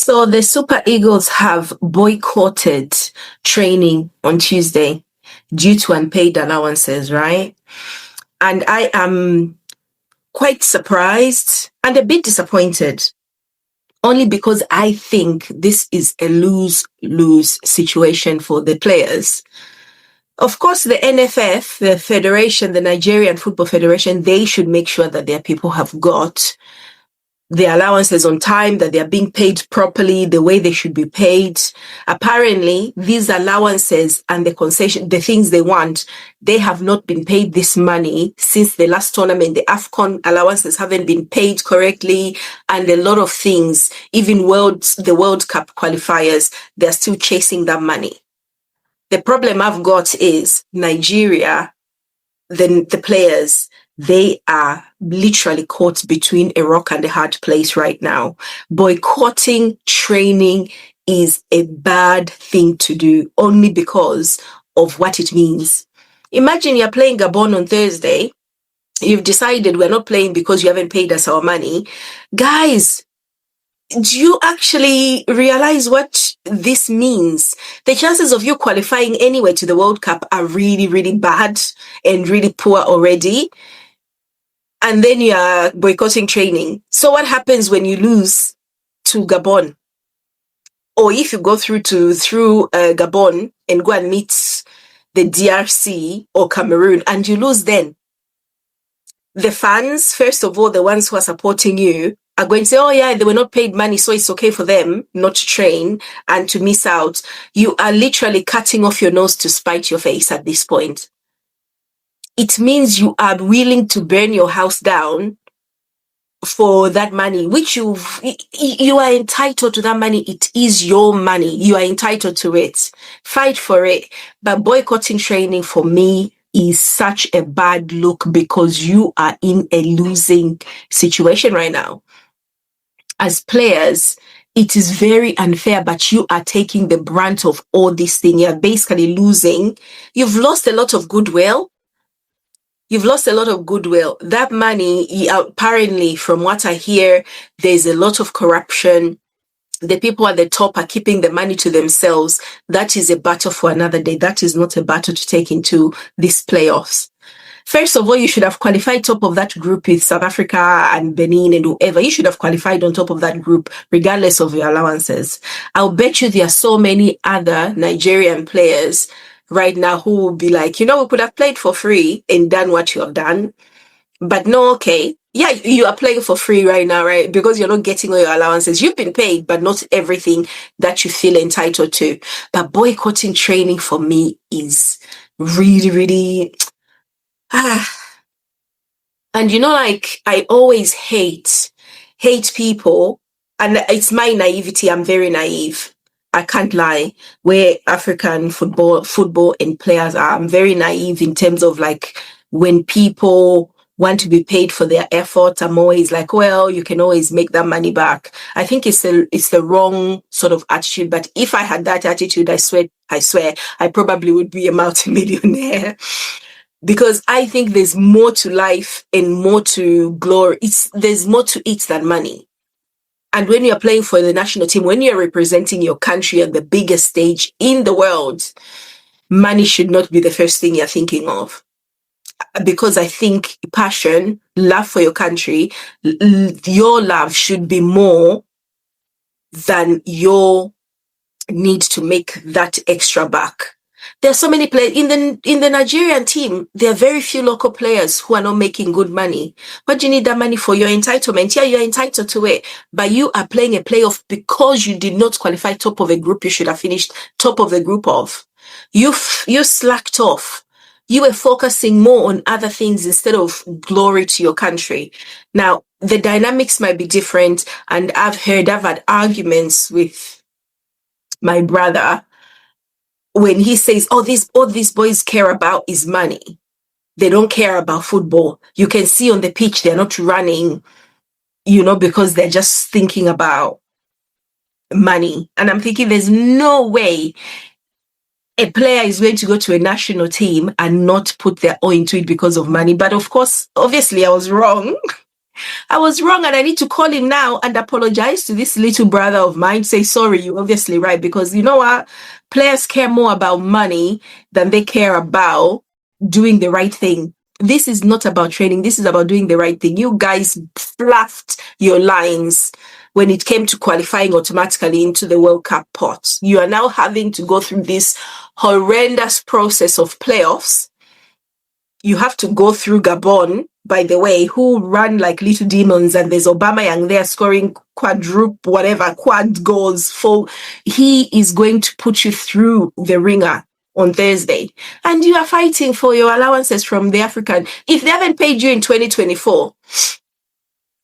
So the Super Eagles have boycotted training on Tuesday due to unpaid allowances, right? And I am quite surprised and a bit disappointed, only because I think this is a lose-lose situation for the players. Of course, the NFF, the Federation, the Nigerian Football Federation, they should make sure that their people have got the allowances on time, that they are being paid properly, the way they should be paid. Apparently, these allowances and the concession, the things they want, they have not been paid this money since the last tournament. The AFCON allowances haven't been paid correctly, and a lot of things, even the World Cup qualifiers, they're still chasing that money. The problem I've got is Nigeria, the players, they are literally caught between a rock and a hard place right now. Boycotting training is a bad thing to do only because of what it means. Imagine you're playing Gabon on Thursday. You've decided we're not playing because you haven't paid us our money. Guys, do you actually realize what this means? The chances of you qualifying anyway to the World Cup are really, really bad and really poor already. And then you are boycotting training. So what happens when you lose to Gabon? Or if you go through Gabon and go and meet the DRC or Cameroon and you lose then? The fans, first of all, the ones who are supporting you, are going to say, oh yeah, they were not paid money, so it's okay for them not to train and to miss out. You are literally cutting off your nose to spite your face at this point. It means you are willing to burn your house down for that money, which you are entitled to that money. It is your money. You are entitled to it. Fight for it. But boycotting training for me is such a bad look because you are in a losing situation right now. As players, it is very unfair, but you are taking the brunt of all this thing. You're basically losing. You've lost a lot of goodwill. That money, apparently, from what I hear, there's a lot of corruption. The people at the top are keeping the money to themselves. That is a battle for another day. That is not a battle to take into these playoffs. First of all, you should have qualified top of that group with South Africa and Benin and whoever. You should have qualified on top of that group, regardless of your allowances. I'll bet you there are so many other Nigerian players right now who will be like, we could have played for free and done what you have done. But no, okay. Yeah, you are playing for free right now, right? Because you're not getting all your allowances. You've been paid, but not everything that you feel entitled to. But boycotting training for me is really, really... And I always hate people, and it's my naivety. I'm very naive. I can't lie. Where African football and players are, I'm very naive in terms of when people want to be paid for their effort. I'm always like, well, you can always make that money back. I think it's the wrong sort of attitude. But if I had that attitude, I swear, I probably would be a multimillionaire. Because I think there's more to life and more to glory. There's more to it than money. And when you're playing for the national team, when you're representing your country on the biggest stage in the world, money should not be the first thing you're thinking of. Because I think passion, love for your country, your love should be more than your need to make that extra buck. There are so many players in the Nigerian team. There are very few local players who are not making good money. What do you need that money for? Your entitlement. Yeah, you're entitled to it. But you are playing a playoff because you did not qualify top of a group you should have finished top of the group of. You slacked off. You were focusing more on other things instead of glory to your country. Now, the dynamics might be different, and I've had arguments with my brother when he says, all these boys care about is money. They don't care about football. You can see on the pitch, they're not running, because they're just thinking about money. And I'm thinking there's no way a player is going to go to a national team and not put their all into it because of money. But of course, obviously I was wrong. I was wrong and I need to call him now and apologize to this little brother of mine. Say, sorry, you're obviously right. Because you know what? Players care more about money than they care about doing the right thing. This is not about training. This is about doing the right thing. You guys fluffed your lines when it came to qualifying automatically into the World Cup pot. You are now having to go through this horrendous process of playoffs. You have to go through Gabon, by the way, who run like little demons, and there's Aubameyang there scoring quad goals. He is going to put you through the ringer on Thursday. And you are fighting for your allowances from the African. If they haven't paid you in 2024,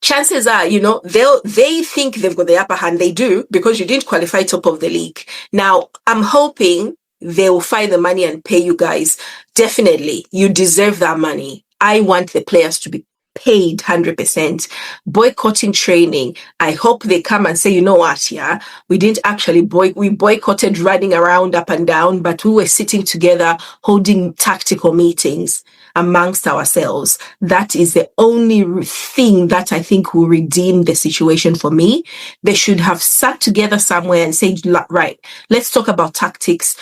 chances are, they think they've got the upper hand. They do, because you didn't qualify top of the league. Now, I'm hoping they will find the money and pay you guys. Definitely, you deserve that money. I want the players to be paid 100%. Boycotting training. I hope they come and say, you know what, yeah, we didn't actually we boycotted running around up and down, but we were sitting together holding tactical meetings amongst ourselves. That is the only thing that I think will redeem the situation for me. They should have sat together somewhere and said, right, let's talk about tactics.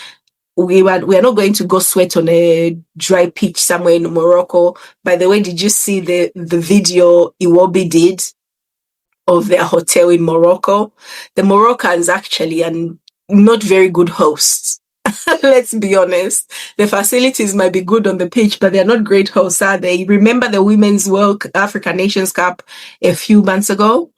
We are not going to go sweat on a dry pitch somewhere in Morocco. By the way, did you see the video Iwobi did of their hotel in Morocco? The Moroccans actually are not very good hosts. Let's be honest. The facilities might be good on the pitch, but they're not great hosts, are they? Remember the Women's World African Nations Cup a few months ago?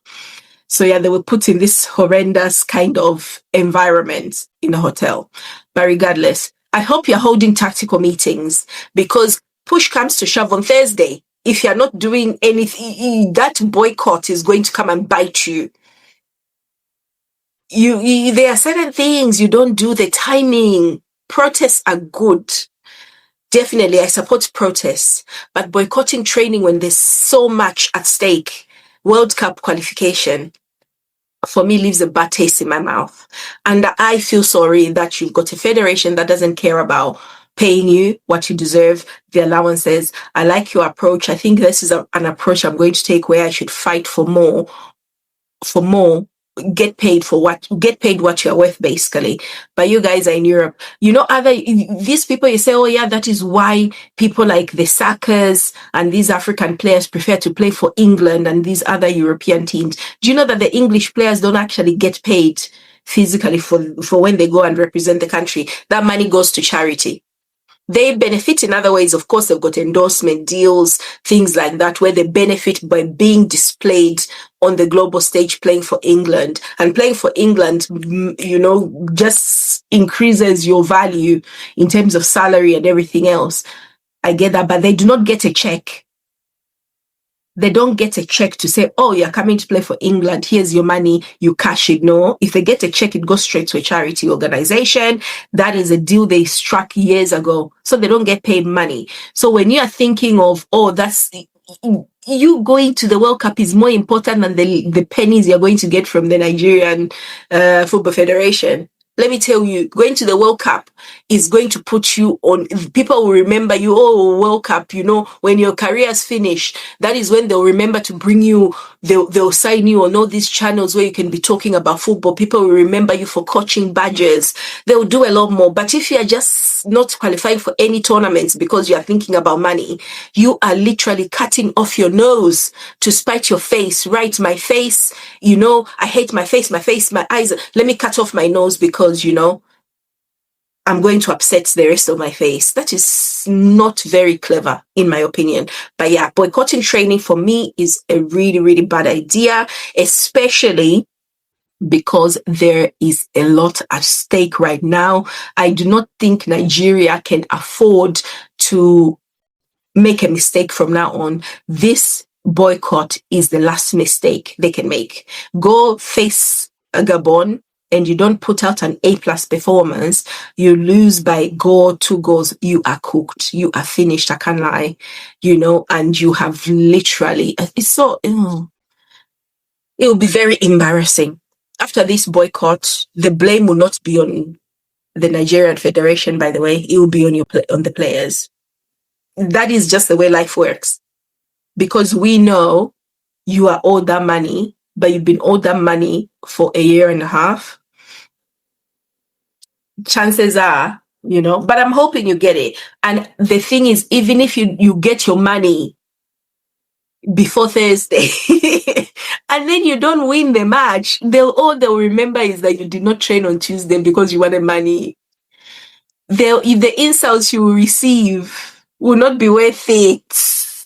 So yeah, they were put in this horrendous kind of environment in a hotel. But regardless, I hope you're holding tactical meetings, because push comes to shove on Thursday. If you're not doing anything, that boycott is going to come and bite you. There are certain things you don't do, the timing. Protests are good. Definitely, I support protests. But boycotting training when there's so much at stake, World Cup qualification, for me, leaves a bad taste in my mouth. And I feel sorry that you've got a federation that doesn't care about paying you what you deserve, the allowances. I like your approach. I think this is an approach I'm going to take, where I should fight for more, get paid what you're worth, basically. But you guys are in Europe. These people, you say, oh yeah, that is why people like the Sackers and these African players prefer to play for England and these other European teams. Do you know that the English players don't actually get paid physically for when they go and represent the country? That money goes to charity. They benefit in other ways. Of course, they've got endorsement deals, things like that, where they benefit by being displayed on the global stage playing for England. And playing for England, just increases your value in terms of salary and everything else. I get that, but they do not get a check. They don't get a check to say, oh, you're coming to play for England. Here's your money. You cash it. No, if they get a check, it goes straight to a charity organization. That is a deal they struck years ago. So they don't get paid money. So when you are thinking of, oh, that's you going to the World Cup is more important than the pennies you're going to get from the Nigerian Football Federation. Let me tell you, going to the World Cup is going to put you on, people will remember you, oh, World Cup, when your career's finished, that is when they'll remember to bring you, they'll sign you on all these channels where you can be talking about football. People will remember you for coaching badges. They'll do a lot more. But if you're just not qualifying for any tournaments because you're thinking about money, you are literally cutting off your nose to spite your face, right? My face, I hate my face, my eyes. Let me cut off my nose because I'm going to upset the rest of my face. That is not very clever, in my opinion. But yeah, boycotting training for me is a really, really bad idea, especially because there is a lot at stake right now. I do not think Nigeria can afford to make a mistake from now on. This boycott is the last mistake they can make. Go face Gabon, and you don't put out an A+ performance, you lose by 2 goals, you are cooked. You are finished. I can't lie, and you have literally, it will be very embarrassing. After this boycott, the blame will not be on the Nigerian Federation, by the way. It will be on the players. That is just the way life works. Because we know you are owed that money, but you've been owed that money for a year and a half, chances are, but I'm hoping you get it. And the thing is, even if you get your money before Thursday and then you don't win the match, all they'll remember is that you did not train on Tuesday because you wanted money. The insults you will receive will not be worth it.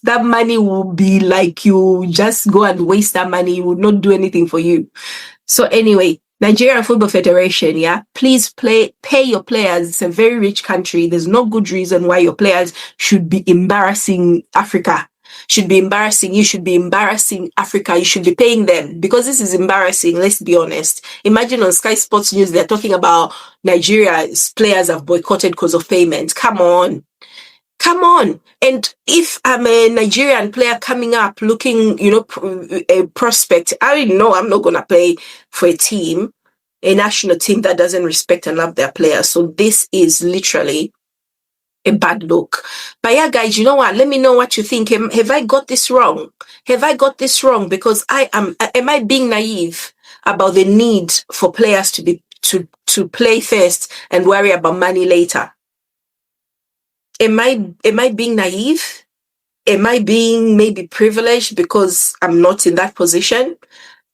That money will be like you just go and waste that money. It will not do anything for you. So anyway, Nigerian Football Federation, yeah, please pay your players. It's a very rich country. There's no good reason why your players should be embarrassing Africa. Should be embarrassing. You should be embarrassing Africa. You should be paying them because this is embarrassing. Let's be honest. Imagine on Sky Sports News, they're talking about Nigeria's players have boycotted because of payment. Come on. And if I'm a Nigerian player coming up looking, a prospect, I know I'm not going to play for a national team that doesn't respect and love their players. So this is literally a bad look. But yeah, guys, you know what? Let me know what you think. Have I got this wrong? Because am I being naive about the need for players to play first and worry about money later? Am I being naive? Am I being maybe privileged because I'm not in that position?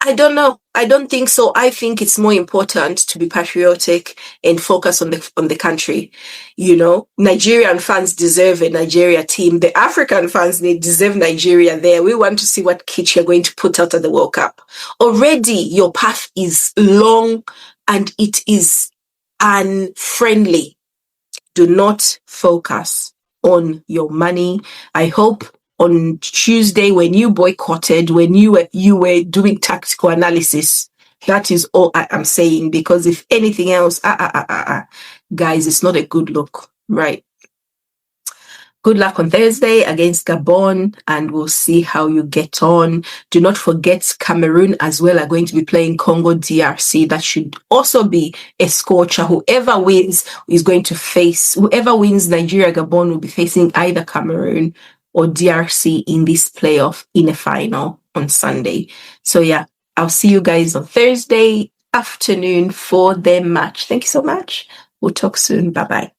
I don't know. I don't think so. I think it's more important to be patriotic and focus on the country. Nigerian fans deserve a Nigeria team. The African fans, they deserve Nigeria there. We want to see what kit you're going to put out at the World Cup. Already your path is long and it is unfriendly. Do not focus on your money. I hope on Tuesday when you boycotted, when you were doing tactical analysis, that is all I am saying. Because if anything else, guys, it's not a good look, right? Good luck on Thursday against Gabon, and we'll see how you get on. Do not forget Cameroon as well are going to be playing Congo DRC. That should also be a scorcher. Whoever wins Nigeria Gabon will be facing either Cameroon or DRC in this playoff in a final on Sunday. So yeah, I'll see you guys on Thursday afternoon for the match. Thank you so much. We'll talk soon. Bye-bye.